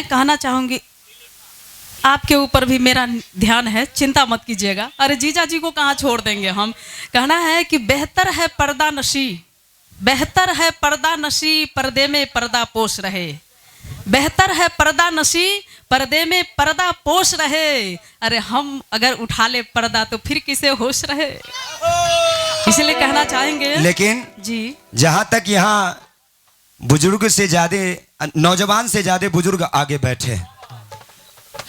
कहना चाहूंगी, आपके ऊपर भी मेरा ध्यान है, चिंता मत कीजिएगा। अरे जीजा जी को कहाँ छोड़ देंगे हम। कहना है कि बेहतर है पर्दा नशी, बेहतर है पर्दा नशी, पर्दे में पर्दा पोष रहे। बेहतर है पर्दा नशी, पर्दे में पर्दा पोष रहे। अरे हम अगर उठा ले पर्दा तो फिर किसे होश रहे। इसलिए कहना चाहेंगे। लेकिन जी, जहां तक यहाँ बुजुर्ग से ज्यादा, नौजवान से ज्यादा बुजुर्ग आगे बैठे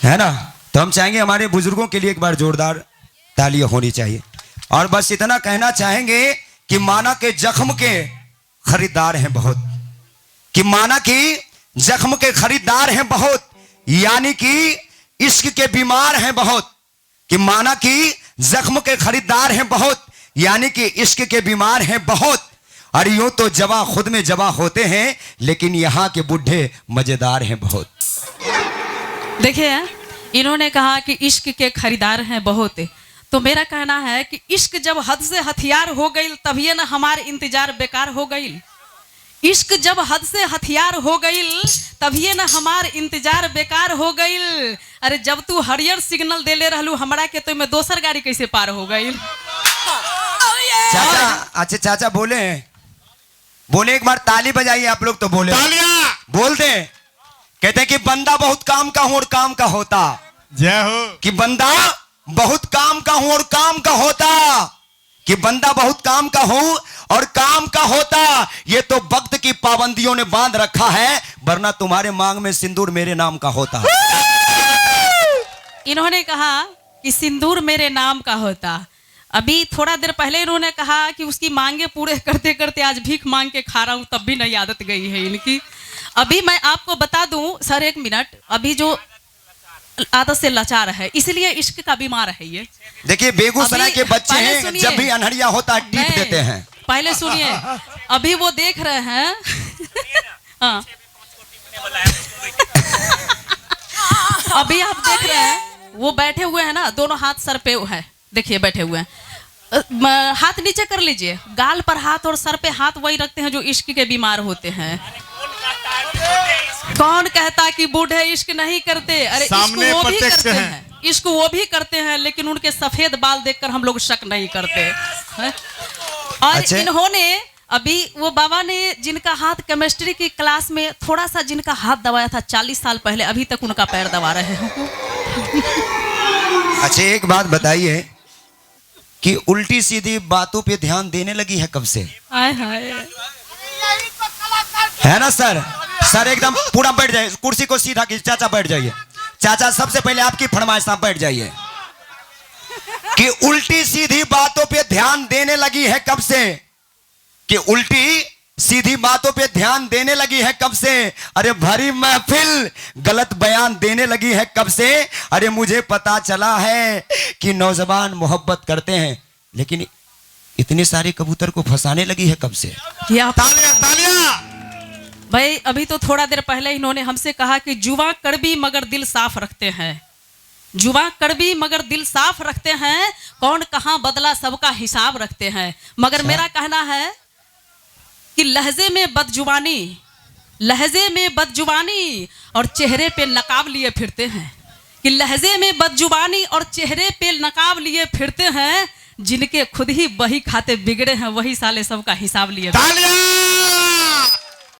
है ना, तो हम चाहेंगे हमारे बुजुर्गों के लिए एक बार जोरदार तालियां होनी चाहिए। और बस इतना कहना चाहेंगे कि माना के जख्म के खरीदार हैं बहुत, कि माना की जख्म के खरीदार हैं बहुत, यानी कि इश्क के बीमार हैं बहुत। कि माना कि जख्म के खरीदार हैं बहुत, यानी कि इश्क के बीमार हैं बहुत। और यूं तो जवा खुद में जवा होते हैं, लेकिन यहाँ के बुढ़े मजेदार हैं बहुत। देखिए इन्होंने कहा कि इश्क के खरीदार हैं बहुत, तो मेरा कहना है कि इश्क जब हद से हथियार हो गई तभी ना हमारे इंतजार बेकार हो गई। इश्क जब हद से हथियार हो गई तभी ना हमार इंतजार बेकार हो गई। अरे जब तू हरियर सिग्नल दे ले रहलू हमरा के, तो मैं दोसर गाड़ी कैसे पार हो गई। चाचा, अच्छा चाचा बोले एक बार ताली बजाइए आप लोग तो बोले, बोल दे। कहते हैं कि बंदा बहुत काम का हूं और काम का होता। जय हो। कि बंदा बहुत काम का हूं और काम का होता, कि बंदा बहुत काम का हूं और काम का होता। ये तो वक्त की पाबंदियों ने बांध रखा है, वरना तुम्हारे मांग में सिंदूर मेरे नाम का होता। इन्होंने कहा कि सिंदूर मेरे नाम का होता। अभी थोड़ा देर पहले इन्होंने कहा कि उसकी मांगे पूरे करते करते आज भीख मांग के खा रहा हूं, तब भी नहीं आदत गई है इनकी। अभी मैं आपको बता दूं सर, एक मिनट, अभी जो आदत से लाचार है इसलिए इश्क का बीमार है ये। देखिए बेगूसराय के बच्चे हैं, जब भी अनहरिया होता है टीप देते हैं। पहले सुनिए, अभी वो देख रहे हैं हाँ। अभी आप देख रहे हैं वो बैठे हुए हैं ना, दोनों हाथ सर पे है, देखिए बैठे हुए हैं। हाथ नीचे कर लीजिए, गाल पर हाथ और सर पे हाथ वही रखते हैं जो इश्क के बीमार होते हैं। कौन कहता कि बूढ़े इश्क नहीं करते? अरे इश्क वो भी करते हैं, इश्क वो भी करते हैं, लेकिन उनके सफेद बाल देखकर हम लोग शक नहीं करते हैं? और अच्छा? इन्होंने अभी वो बाबा ने जिनका हाथ केमिस्ट्री की क्लास में थोड़ा सा जिनका हाथ दबाया था 40 साल पहले, अभी तक उनका पैर दबा रहे हैं। अच्छा एक बात बताइए कि उल्टी सीधी बातों पे ध्यान देने लगी है कब से? हाय हाय, है ना सर? सर एकदम पूरा बैठ जाइए, कुर्सी को सीधा कीजिए। चाचा बैठ जाइए। चाचा सबसे पहले आपकी फरमाइश, आप बैठ जाइए। कि उल्टी सीधी बातों पे ध्यान देने लगी है कब से? कि उल्टी सीधी बातों पे ध्यान देने लगी है कब से? अरे भरी महफिल गलत बयान देने लगी है कब से? अरे मुझे पता चला है कि नौजवान मोहब्बत करते हैं, लेकिन इतने सारे कबूतर को फंसाने लगी है कब से? तालियां। भाई अभी तो थोड़ा देर पहले इन्होंने हमसे कहा कि जुआ कड़वी मगर दिल साफ रखते हैं। जुआ कड़वी मगर दिल साफ रखते हैं, कौन कहां बदला सबका हिसाब रखते हैं। मगर मेरा कहना है कि लहजे में बदजुबानी, लहजे में बदजुबानी और चेहरे पे नकाब लिए फिरते हैं। कि लहजे में बदजुबानी और चेहरे पे नकाब लिए फिरते हैं, जिनके खुद ही बही खाते बिगड़े हैं वही साले सबका हिसाब लिए।